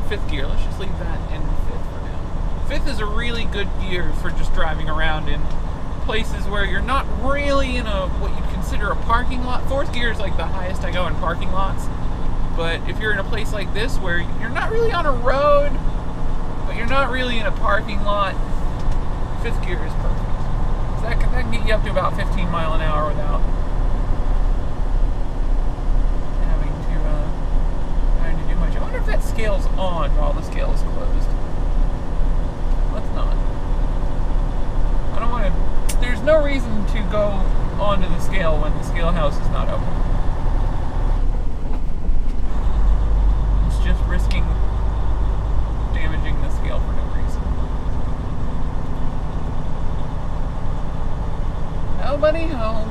fifth gear. Let's just leave that in fifth for now. Fifth is a really good gear for just driving around in places where you're not really in a what you'd consider a parking lot. Fourth gear is like the highest I go in parking lots. But if you're in a place like this where you're not really on a road, but you're not really in a parking lot, fifth gear is perfect. So that can get you up to about 15 miles an hour without having to do much. I wonder if that scale's on while the scale is closed. Let's not. I don't want to. There's no reason to go onto the scale when the scale house is not open. It's just risking damaging the scale for no reason. Nobody home.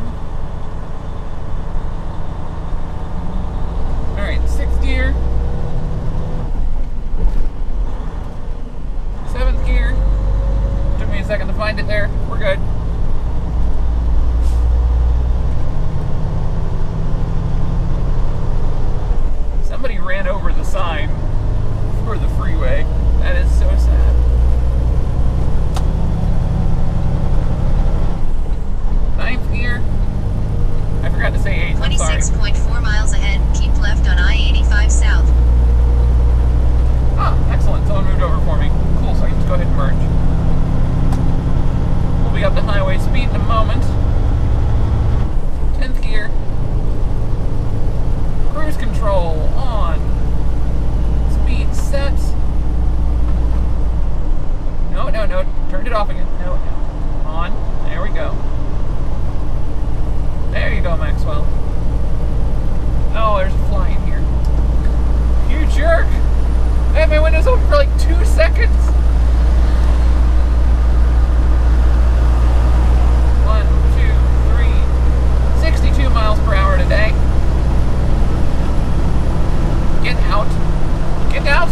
Alright, sixth gear. Seventh gear. Took me a second to find it there. We're good. Somebody ran over the sign for the freeway. That is so sad. Ninth gear. I forgot to say eighth. 26.4 miles ahead. Keep left on I-85 South. Ah, excellent. Someone moved over for me. Cool, so I can just go ahead and merge. We'll be up to highway speed in a moment. 10th gear. Cruise control on. Speed set. No, no, no. Turned it off again. No, no. On. There we go. There you go, Maxwell. Oh, there's a fly in here. You jerk! I had my windows open for like 2 seconds. 1, 2, 3. 62 miles per hour today. Get out. Get out.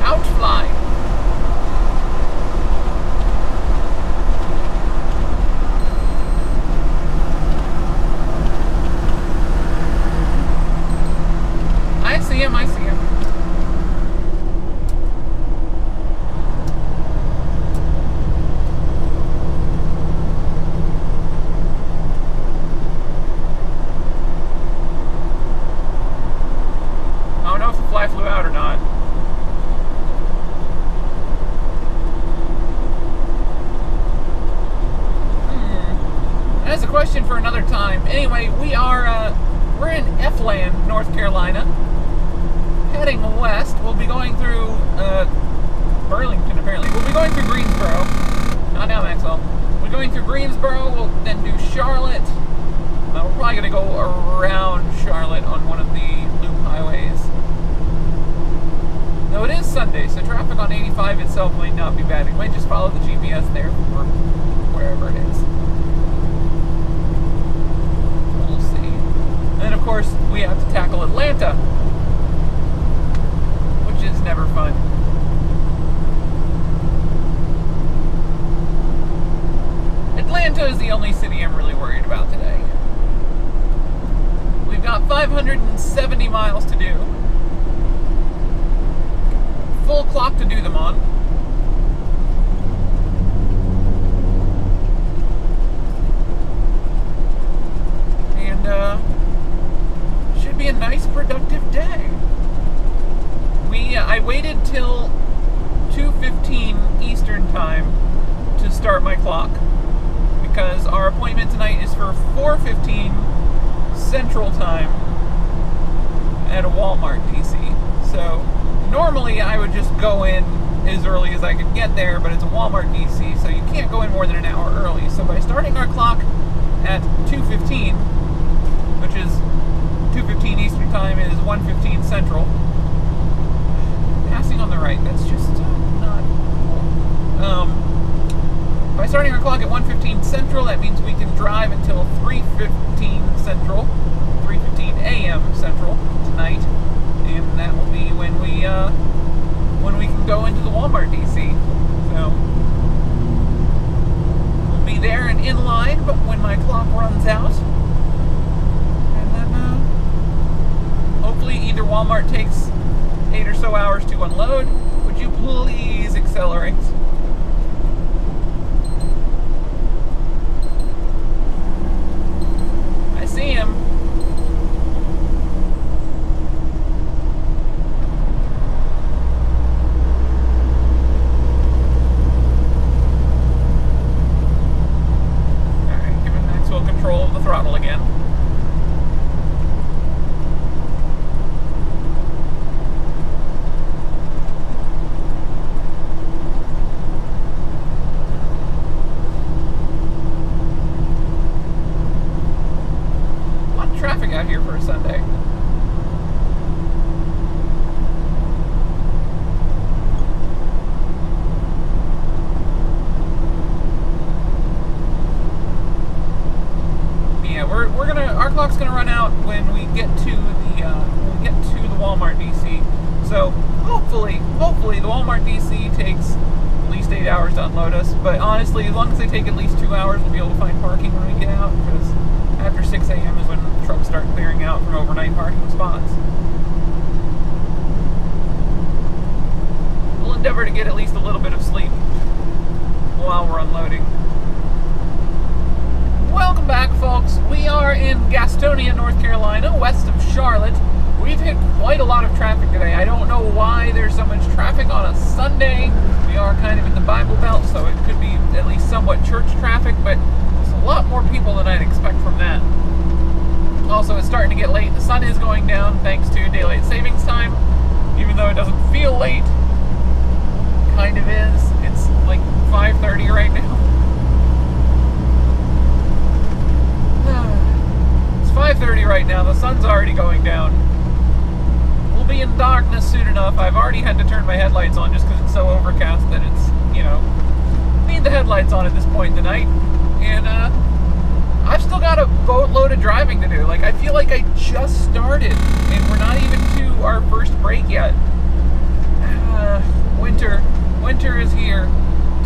Out fly. I see him, I see him. I don't know if the fly flew out or not. That's a question for another time. Anyway, we're in F-Land, North Carolina. Heading west, we'll be going through Burlington, apparently. We'll be going through Greensboro. Not now, Maxwell. We're going through Greensboro, we'll then do Charlotte. We're probably going to go around Charlotte on one of the loop highways. Though it is Sunday, so traffic on 85 itself might not be bad. We might just follow the GPS there or wherever it is. We'll see. And then, of course, we have to tackle Atlanta, which is never fun. Atlanta is the only city I'm really worried about today. We've got 570 miles to do. Full clock to do them on. And should be a nice productive day. I waited till 2:15 Eastern time to start my clock because our appointment tonight is for 4:15 Central time at a Walmart DC. So normally I would just go in as early as I could get there, but it's a Walmart DC, so you can't go in more than an hour early. So by starting our clock at 2:15, which is 2:15 Eastern time is 1:15 Central. Passing on the right, that's just not cool. By starting our clock at 1:15 Central, that means we can drive until 3:15 Central, 3:15 a.m. Central tonight, and that will be when we can go into the Walmart DC. So we'll be be there and in line, but when my clock runs out, and then hopefully either Walmart takes 8 or so hours to unload. Would you please accelerate? I see him. Alright, giving Maxwell control of the throttle again. Traffic out here for a Sunday. Yeah, we're gonna, our clock's gonna run out when we get to the Walmart DC. So hopefully the Walmart DC takes at least 8 hours to unload us. But honestly, as long as they take at least 2 hours, we'll be able to find parking when we get out, because after 6 a.m. is when trucks start clearing out from overnight parking spots. We'll endeavor to get at least a little bit of sleep while we're unloading. Welcome back, folks. We are in Gastonia, North Carolina, west of Charlotte. We've hit quite a lot of traffic today. I don't know why there's so much traffic on a Sunday. We are kind of in the Bible Belt, so it could be at least somewhat church traffic, but a lot more people than I'd expect from that. Also, it's starting to get late. The sun is going down thanks to daylight savings time, even though it doesn't feel late. Kind of is. It's like 5:30 right now. It's 5:30 right now. The sun's already going down. We'll be in darkness soon enough. I've already had to turn my headlights on just because it's so overcast that it's, need the headlights on at this point in the night. And I've still got a boatload of driving to do. Like, I feel like I just started, and we're not even to our first break yet. Winter is here.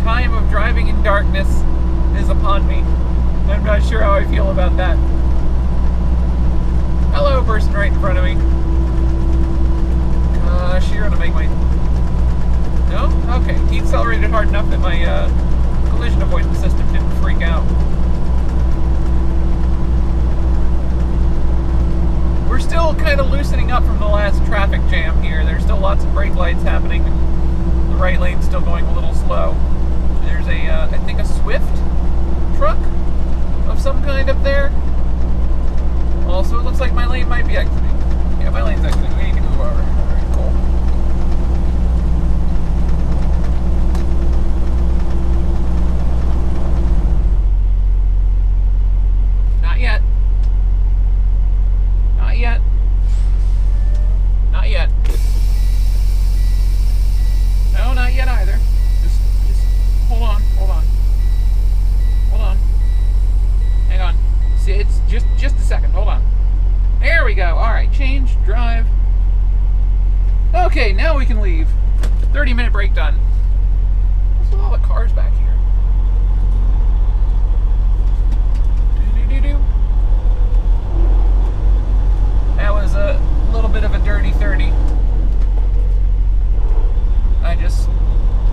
Time of driving in darkness is upon me. I'm not sure how I feel about that. Hello, person right in front of me. Gosh, you're gonna make my... No? Okay, he accelerated hard enough that my collision avoidance system didn't freak out. We're still kind of loosening up from the last traffic jam here. There's still lots of brake lights happening. The right lane's still going a little slow. There's I think a Swift truck of some kind up there. Also, it looks like my lane might be exiting. Yeah, my lane's exiting. We need to move over. Alright, cool. Not yet. Not yet. Not yet. No, not yet either. Just hold on, hold on. Hold on. Hang on. See, it's just a second. Hold on. There we go. Alright, change, drive. Okay, now we can leave. 30-minute break done. What's with all the cars back here? Do-do-do-do. That was a little bit of a dirty 30.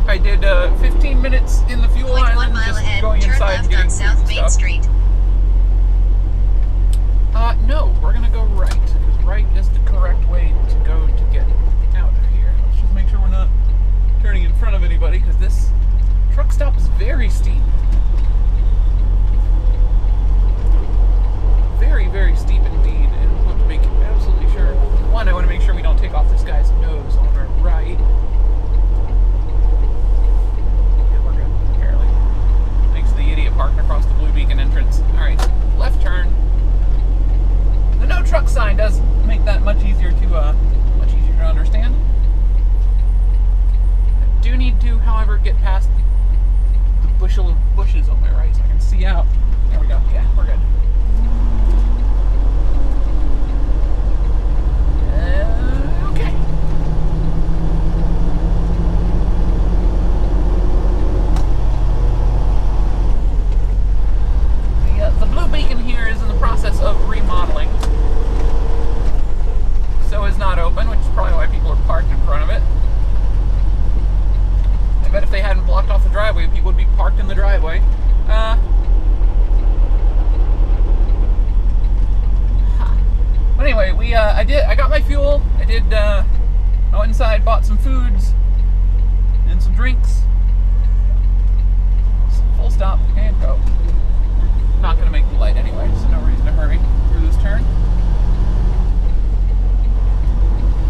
I did 15 minutes in the fuel island, just ahead, going inside and getting South Main stuff. Street. No, we're gonna go right, because right is the correct way to go to get out of here. Let's just make sure we're not turning in front of anybody, because this truck stop is very steep. Very, very steep indeed, and we'll have to make absolutely sure. One, I want to make sure we don't take off this guy's nose on our right. Yeah, we're good, apparently. Thanks to the idiot parking across the Blue Beacon entrance. Alright, left turn. The no truck sign does make that much easier to understand. I do need to, however, get past the bushel of bushes on my right so I can see out. There we go. Yeah, we're good. Okay. off the driveway. People would be parked in the driveway. But anyway, I got my fuel. I went inside, bought some foods and some drinks. Full stop and go. Not going to make the light anyway, so no reason to hurry through this turn.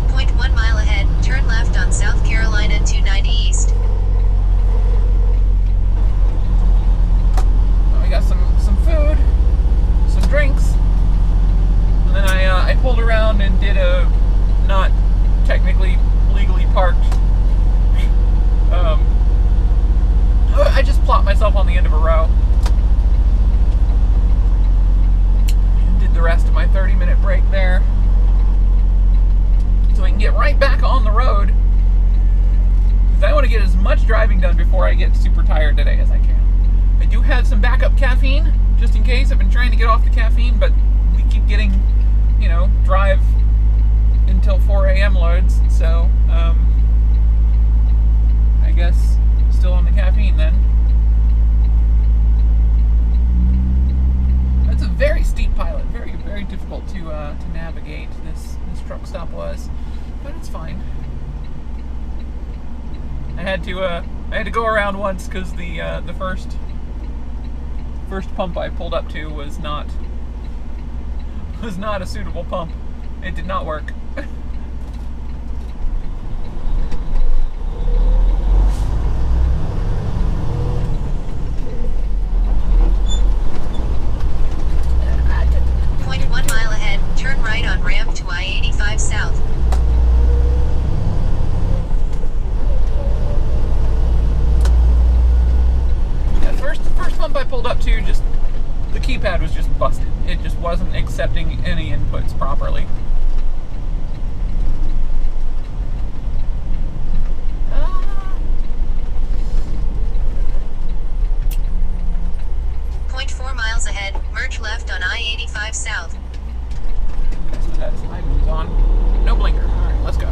0.1 mile ahead, turn left on South Carolina 290 East. We got some food, some drinks, and then I pulled around and did a not technically legally parked. I just plopped myself on the end of a row and did the rest of my 30-minute break there, so I can get right back on the road, because I want to get as much driving done before I get super tired today as I can. I do have some backup caffeine, just in case. I've been trying to get off the caffeine, but we keep getting, drive until 4 a.m. loads, so, I guess still on the caffeine then. That's a very steep pilot, very, very difficult to navigate, this truck stop was, but it's fine. I had to go around once, because the first pump I pulled up to was not a suitable pump. It did not work. Keypad was just busted. It just wasn't accepting any inputs properly. .4 miles ahead, merge left on I-85 South. Okay, so that's I moved on. No blinker. Alright, let's go.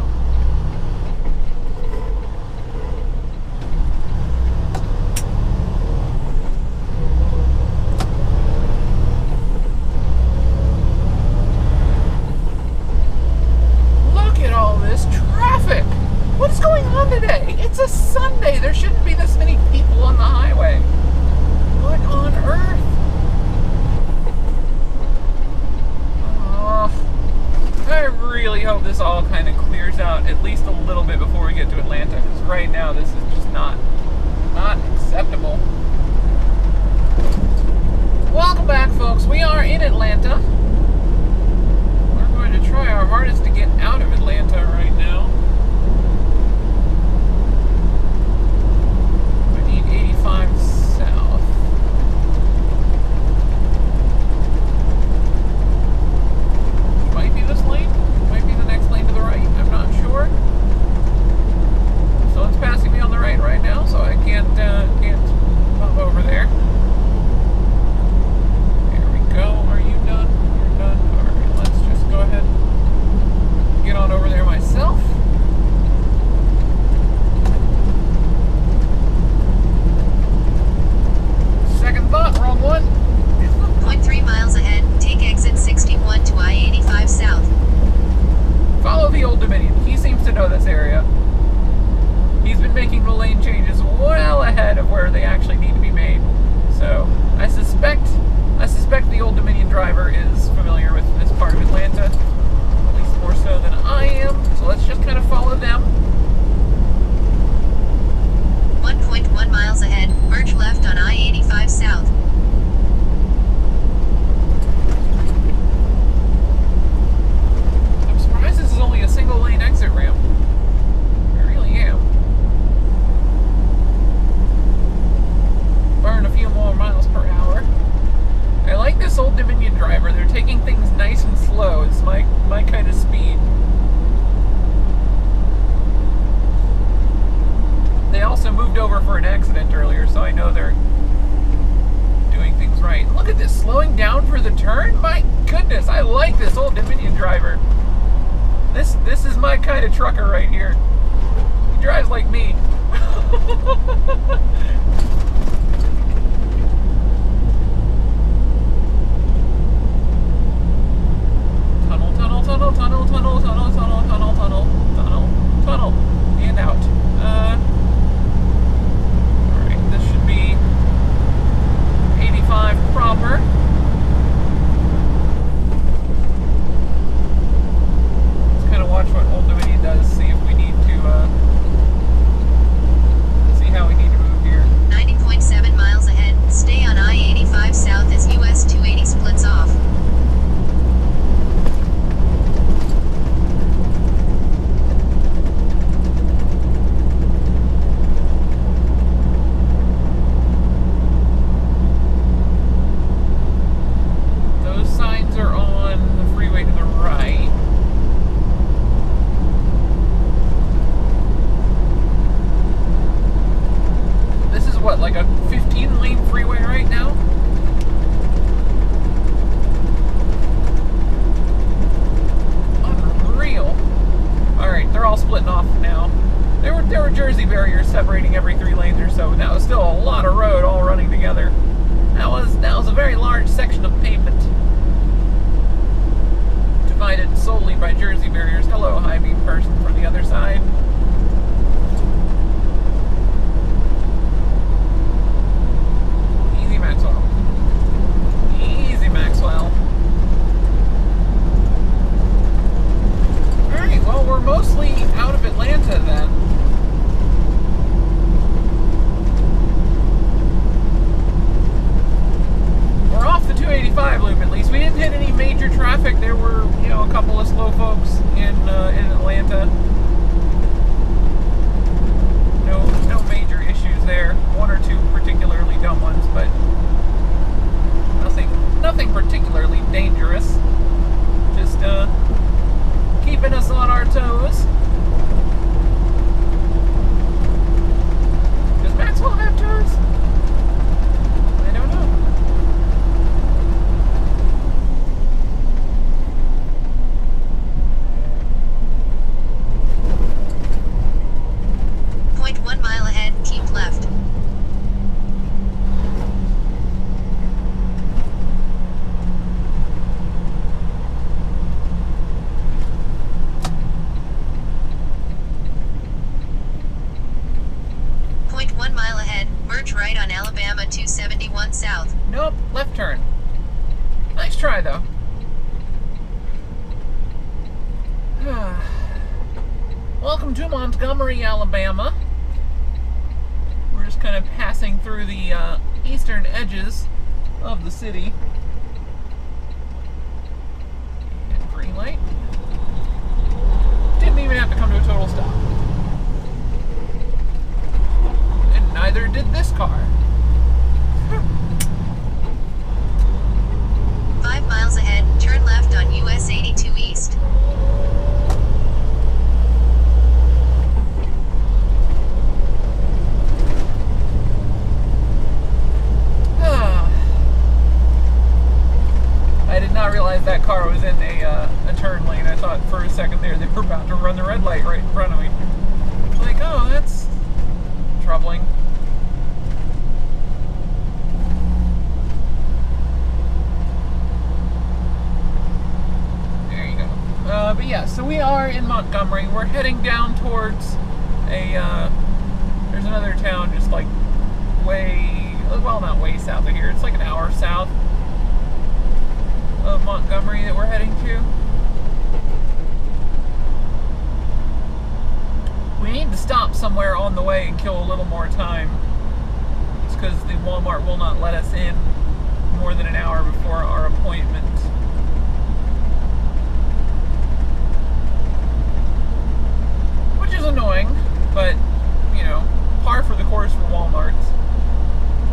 What's going on today? It's a Sunday. There shouldn't be this many people on the highway. What on earth? Oh, I really hope this all kind of clears out at least a little bit before we get to Atlanta, because right now this is just not acceptable. Welcome back, folks. We are in Atlanta. We're going to try our hardest to get out of Atlanta right now. I need 85 south. Might be this lane. Might be the next lane to the right. I'm not sure. So it's passing me on the right now, so I can't pop over there. There we go. Are you done? You're done. Alright, let's just go ahead and get on over there myself. Second thought, wrong one. 0.3 miles ahead, take exit 61 to I-85 South. Follow the Old Dominion. He seems to know this area. He's been making the lane changes well ahead of where they actually need to be made. So I suspect the Old Dominion driver is familiar with this part of Atlanta, at least more so than I am. So let's just kind of follow them. 1.1 miles ahead, merge left on I-85 South. I'm surprised this is only a single lane exit ramp. I really am. Burn a few more miles per hour. I like this Old Dominion driver. They're taking things nice and slow. It's my kind of speed. They also moved over for an accident earlier, so I know they're doing things right. Look at this, slowing down for the turn? My goodness, I like this Old Dominion driver. This is my kind of trucker right here. drives like me. Tunnel, tunnel, tunnel, tunnel, tunnel, tunnel, tunnel, tunnel, tunnel, tunnel, tunnel, and out. Alright, this should be 85 proper. Let's kind of watch what Old Dominion does, see if we need to, see how we need to move here. 90.7 miles ahead, stay on I-85 south as US 280 splits off. Like a 15-lane freeway right now? Unreal. Alright, they're all splitting off now. There were Jersey barriers separating every 3 lanes or so, and that was still a lot of road all running together. That was a very large section of pavement. Divided solely by Jersey barriers. Hello, high beam person from the other side. Maxwell. Easy, Maxwell. Alright, well, we're mostly out of Atlanta then. We're off the 285 loop at least. We didn't hit any major traffic. There were, you know, a couple of slow folks in Atlanta. No major issues there. 1 or 2 particularly dumb ones, but nothing particularly dangerous. Just keeping us on our toes. Does Maxwell have toes? I don't know. 0.1 mile ahead, keep left. Right on Alabama 271 south. Nope, left turn. Nice try though. Welcome to Montgomery, Alabama. We're just kind of passing through the eastern edges of the city. And green light. Didn't even have to come to a total stop. Neither did this car. 5 miles ahead, turn left on US 82 East. I did not realize that car was in a turn lane. I thought for a second there they were about to run the red light right in front of me. Like, oh, that's troubling. But yeah, so we are in Montgomery. We're heading down towards there's another town just like well, not way south of here. It's like an hour south of Montgomery that we're heading to. We need to stop somewhere on the way and kill a little more time. It's because the Walmart will not let us in more than an hour before our appointment. Which is annoying, but, you know, par for the course for Walmarts.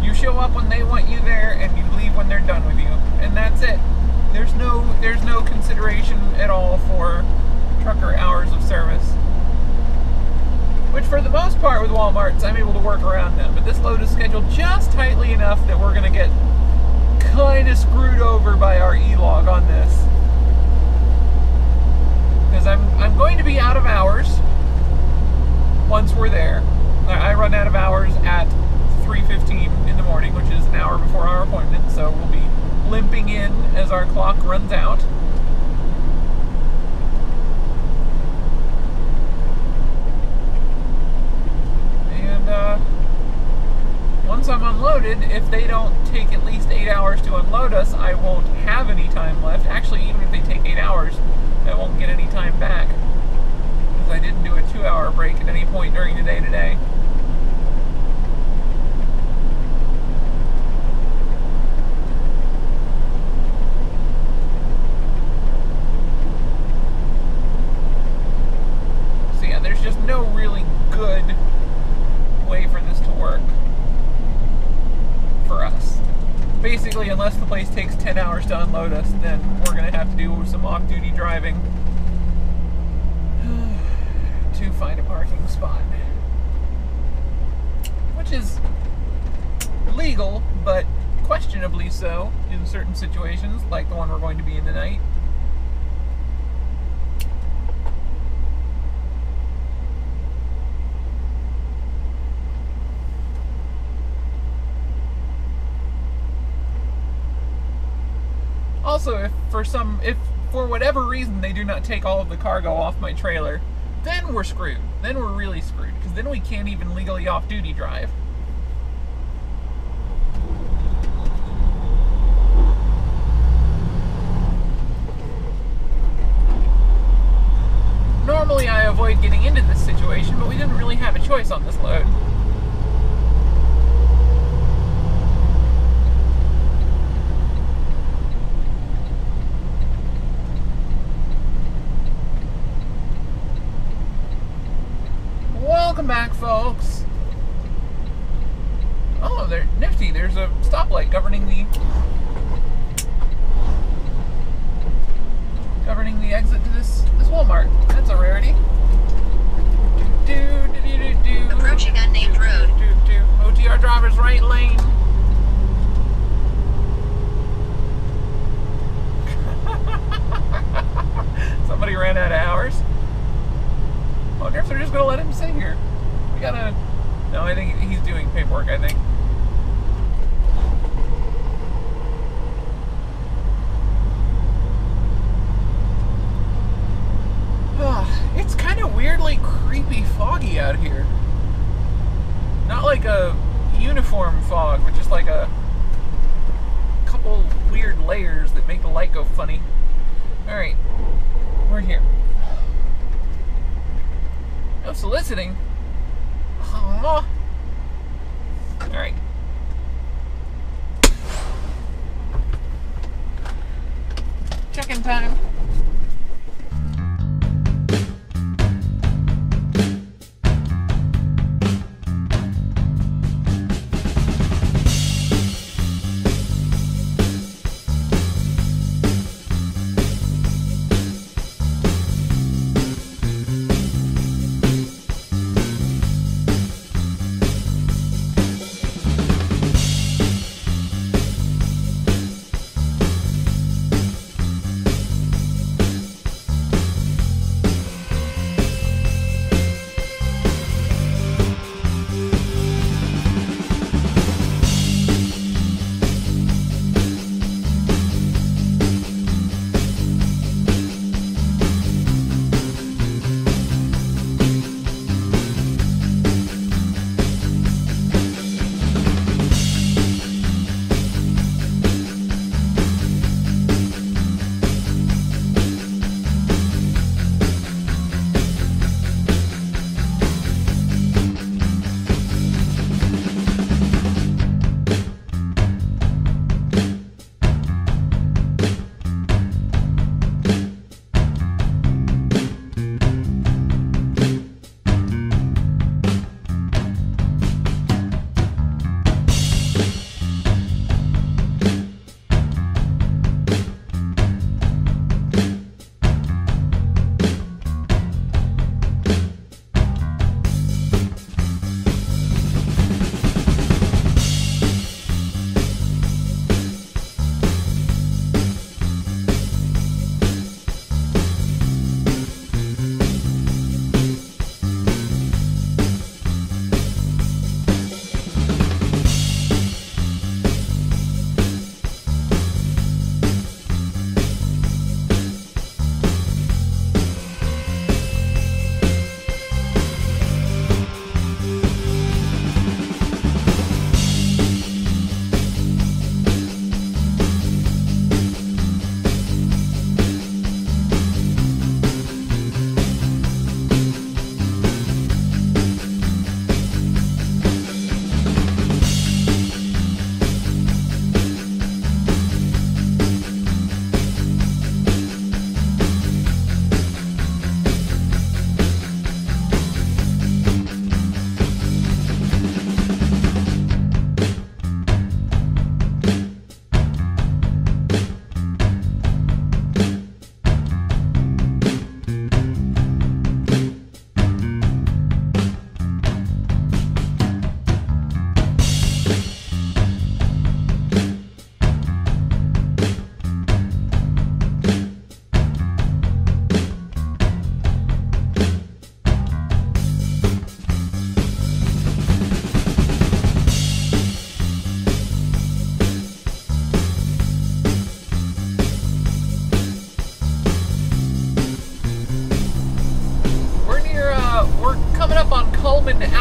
You show up when they want you there, and you leave when they're done with you. And that's it. There's no consideration at all for trucker hours of service. Which for the most part with Walmarts, I'm able to work around them. But this load is scheduled just tightly enough that we're going to get kind of screwed over by our e-log on this. Because I'm going to be out of hours. once we're there. I run out of hours at 3:15 in the morning, which is an hour before our appointment, so we'll be limping in as our clock runs out. And once I'm unloaded, if they don't take at least 8 hours to unload us, I won't have any time left. Actually, even if they take 8 hours, I won't get any time back, because I didn't do a 2-hour break at any point during the day today. So yeah, there's just no really good way for this to work for us. Basically, unless the place takes 10 hours to unload us, then we're going to have to do some off-duty driving to find a parking spot. Which is legal, but questionably so in certain situations, like the one we're going to be in tonight. Also, if for whatever reason they do not take all of the cargo off my trailer, then we're screwed. Then we're really screwed, because then we can't even legally off-duty drive. Normally I avoid getting into this situation, but we didn't really have a choice on this load. Welcome back, folks. Oh, they're nifty. There's a stoplight governing the exit to this Walmart. That's a rarity. Approaching unnamed road. OTR driver's right lane. Somebody ran out of hours. I wonder if they're just going to let him sit here. We gotta... No, I think he's doing paperwork, I think. It's kind of weirdly creepy foggy out here. Not like a uniform fog, but just like a couple weird layers that make the light go funny. Alright, we're here. No soliciting. Aww. Alright. Check-in time.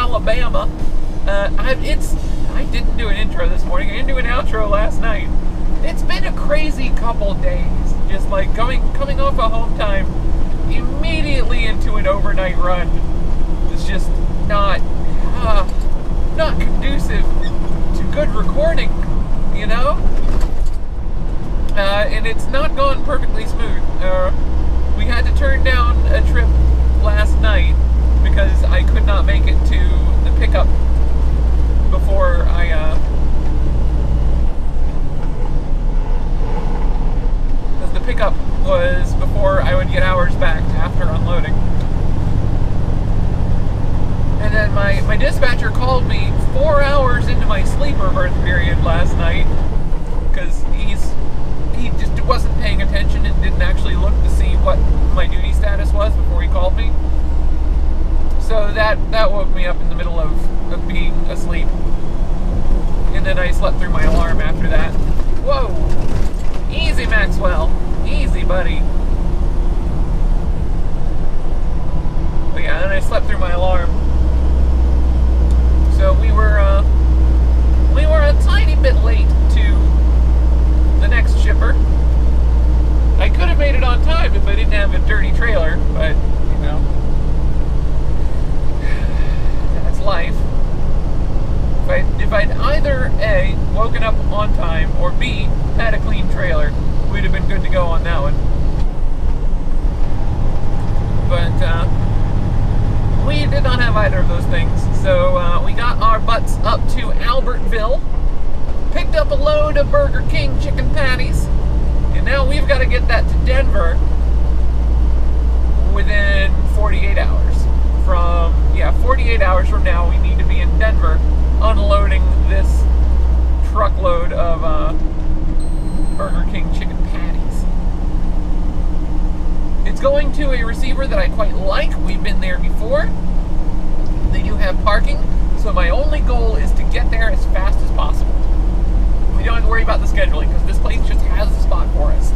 Alabama. I didn't do an intro this morning. I didn't do an outro last night. It's been a crazy couple days. Just like coming off of home time, immediately into an overnight run. It's just not conducive to good recording, you know? And it's not gone perfectly smooth. We had to turn down a trip last night because I could not make it to the pickup before because the pickup was before I would get hours back after unloading. And then my dispatcher called me 4 hours into my sleeper berth period last night because he just wasn't paying attention and didn't actually look to see what my duty status was before he called me. So that woke me up in the middle of being asleep. And then I slept through my alarm after that. Whoa! Easy, Maxwell. Easy, buddy. But yeah, then I slept through my alarm. So we were a tiny bit late to the next shipper. I could have made it on time if I didn't have a dirty trailer, but, you know, that's life. If I'd either A, woken up on time, or B, had a clean trailer, we'd have been good to go on that one. But, we did not have either of those things. So, we got our butts up to Albertville, picked up a load of Burger King chicken patties, and now we've got to get that to Denver within 48 hours. 48 hours from now, we need to be in Denver unloading this truckload of Burger King chicken patties. It's going to a receiver that I quite like. We've been there before. They do have parking, so my only goal is to get there as fast as possible. We don't have to worry about the scheduling because this place just has the spot for us.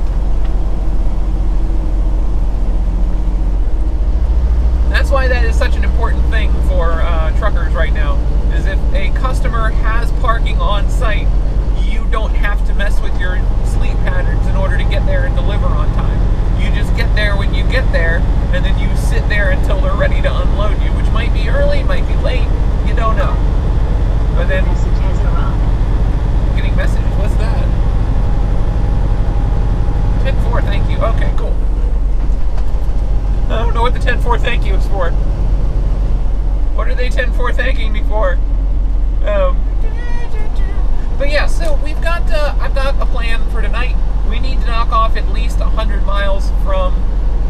That's why that is such an important thing for truckers right now, is if a customer has parking on site, you don't have to mess with your sleep patterns in order to get there and deliver on time. You just get there when you get there, and then you sit there until they're ready to unload you, which might be early, might be late, you don't know. But then... Getting messages, what's that? 10-4, thank you. Okay, cool. I don't know what the 10-4 thank you is for. What are they 10-4 thanking me for? But yeah, so I've got a plan for tonight. We need to knock off at least 100 miles from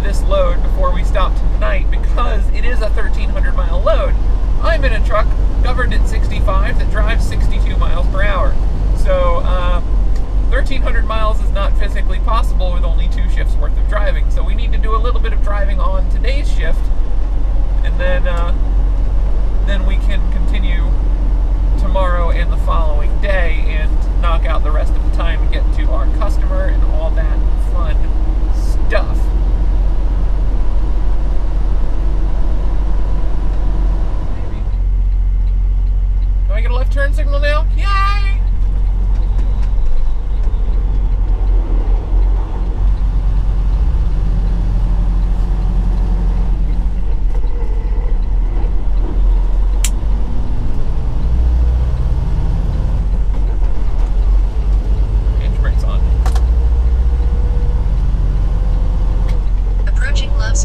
this load before we stop tonight because it is a 1,300 mile load. I'm in a truck governed at 65 that drives 62 miles per hour. So 1,300 miles is not physically possible with only 2 shifts worth of driving. So we need to do a little bit of driving on today's shift, and then we can continue tomorrow and the following day and knock out the rest of the time and get to our customer and all that fun stuff. Maybe. Do I get a left turn signal now? Yay!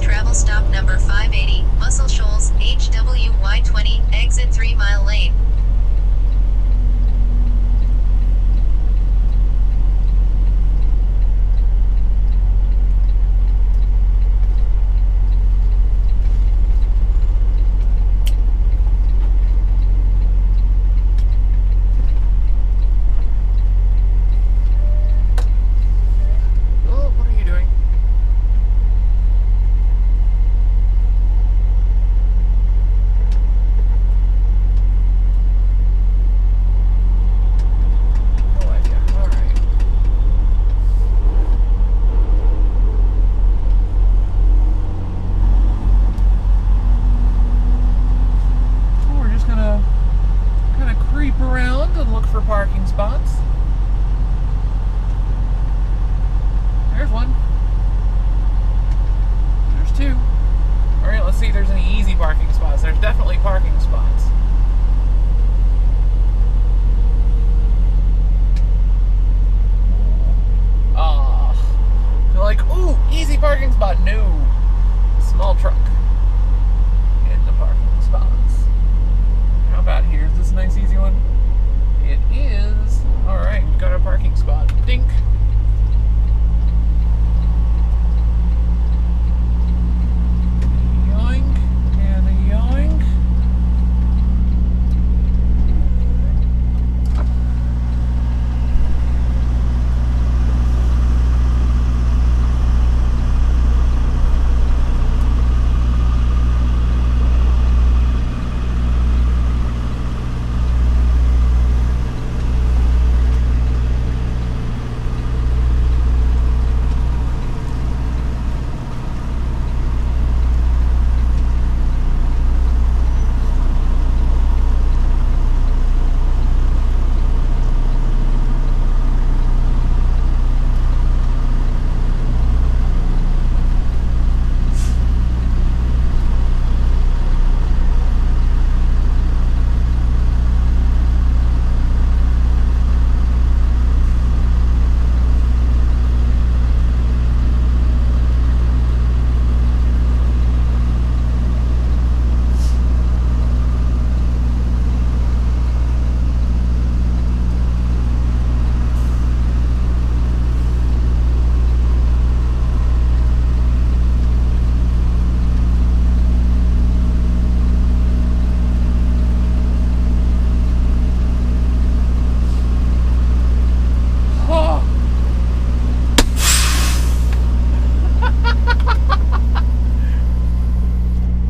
Travel stop number 580, Muscle Shoals, HWY 20, exit 3 mile lane. for parking spots. There's one. There's two. Alright, let's see if there's any easy parking spots. There's definitely parking spots. You're like, ooh, easy parking spot. No. Small truck in the parking spots. How about here's this nice easy one? It is. Alright, we got our parking spot. Dink. Yoink and a yoink.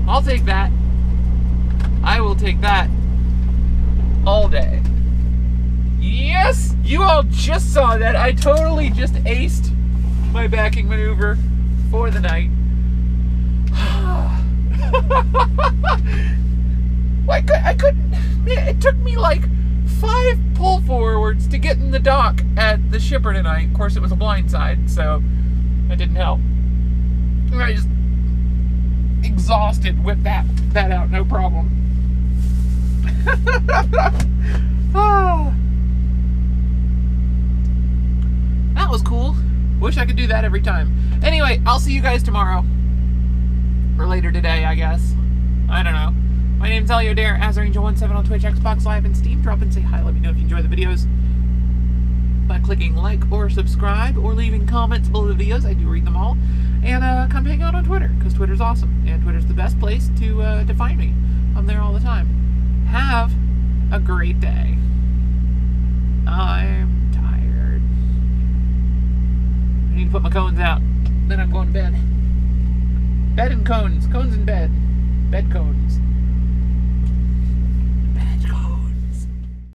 I'll take that. I will take that all day. Yes! You all just saw that. I totally just aced my backing maneuver for the night. I couldn't. It took me like 5 pull forwards to get in the dock at the shipper tonight. Of course, it was a blind side, so that didn't help. I just exhausted, whipped that out, no problem. That was cool. Wish I could do that every time. Anyway, I'll see you guys tomorrow. Or later today, I guess. I don't know. My name's Dare, AzerAngel17 on Twitch, Xbox Live, and Steam. Drop and say hi. Let me know if you enjoy the videos by clicking like or subscribe or leaving comments below the videos. I do read them all. And come hang out on Twitter, because Twitter's awesome. And Twitter's the best place to find me. I'm there all the time. Have a great day. I'm tired. I need to put my cones out. Then I'm going to bed. Bed and cones. Cones and bed. Bed cones.